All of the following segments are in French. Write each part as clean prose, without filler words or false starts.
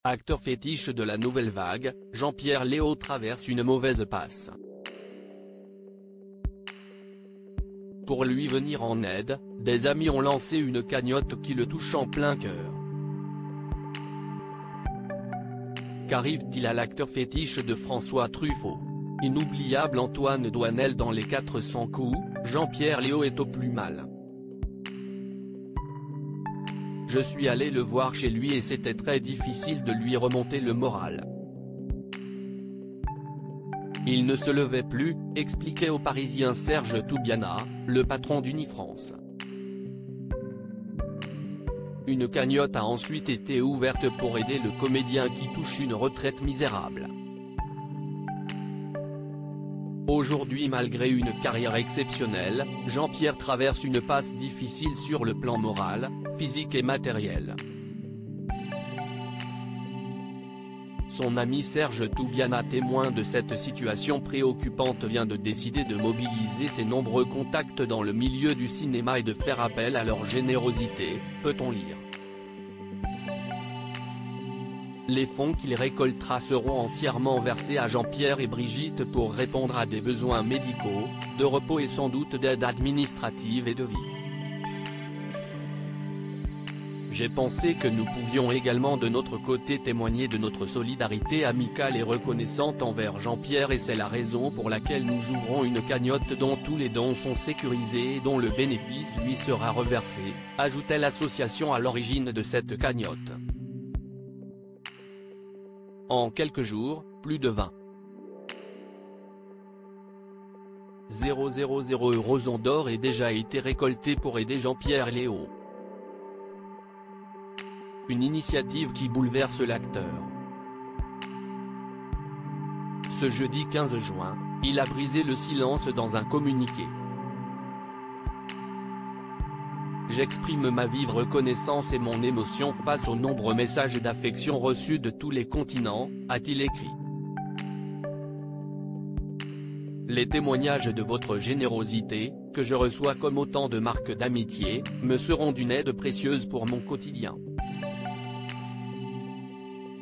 Acteur fétiche de la nouvelle vague, Jean-Pierre Léaud traverse une mauvaise passe. Pour lui venir en aide, des amis ont lancé une cagnotte qui le touche en plein cœur. Qu'arrive-t-il à l'acteur fétiche de François Truffaut? Inoubliable Antoine Doinel dans Les 400 coups, Jean-Pierre Léaud est au plus mal. Je suis allé le voir chez lui et c'était très difficile de lui remonter le moral. Il ne se levait plus, expliquait au Parisien Serge Toubiana, le patron d'Unifrance. Une cagnotte a ensuite été ouverte pour aider le comédien qui touche une retraite misérable. Aujourd'hui, malgré une carrière exceptionnelle, Jean-Pierre traverse une passe difficile sur le plan moral, physique et matériel. Son ami Serge Toubiana, témoin de cette situation préoccupante, vient de décider de mobiliser ses nombreux contacts dans le milieu du cinéma et de faire appel à leur générosité, peut-on lire. Les fonds qu'il récoltera seront entièrement versés à Jean-Pierre et Brigitte pour répondre à des besoins médicaux, de repos et sans doute d'aide administrative et de vie. J'ai pensé que nous pouvions également de notre côté témoigner de notre solidarité amicale et reconnaissante envers Jean-Pierre, et c'est la raison pour laquelle nous ouvrons une cagnotte dont tous les dons sont sécurisés et dont le bénéfice lui sera reversé, ajoutait l'association à l'origine de cette cagnotte. En quelques jours, plus de 000 euros en d'or ont déjà été récoltés pour aider Jean-Pierre Léaud. Une initiative qui bouleverse l'acteur. Ce jeudi 15 juin, il a brisé le silence dans un communiqué. J'exprime ma vive reconnaissance et mon émotion face aux nombreux messages d'affection reçus de tous les continents, a-t-il écrit. Les témoignages de votre générosité, que je reçois comme autant de marques d'amitié, me seront d'une aide précieuse pour mon quotidien.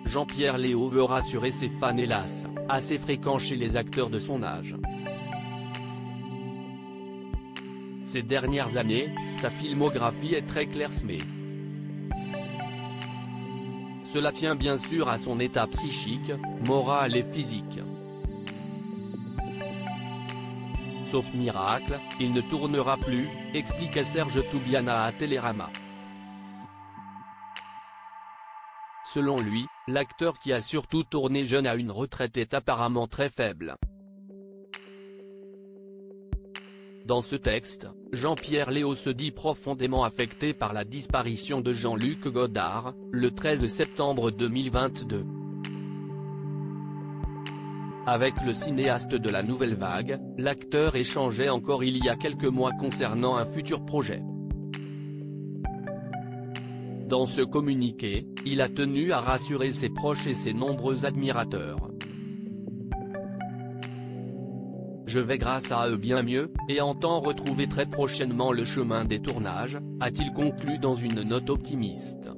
Jean-Pierre Léaud veut rassurer ses fans, hélas, assez fréquents chez les acteurs de son âge. Ces dernières années, sa filmographie est très clairsemée. Cela tient bien sûr à son état psychique, moral et physique. Sauf miracle, il ne tournera plus, expliquait Serge Toubiana à Télérama. Selon lui, l'acteur qui a surtout tourné jeune à une retraite est apparemment très faible. Dans ce texte, Jean-Pierre Léaud se dit profondément affecté par la disparition de Jean-Luc Godard, le 13 septembre 2022. Avec le cinéaste de la nouvelle vague, l'acteur échangeait encore il y a quelques mois concernant un futur projet. Dans ce communiqué, il a tenu à rassurer ses proches et ses nombreux admirateurs. Je vais grâce à eux bien mieux, et entends retrouver très prochainement le chemin des tournages, a-t-il conclu dans une note optimiste.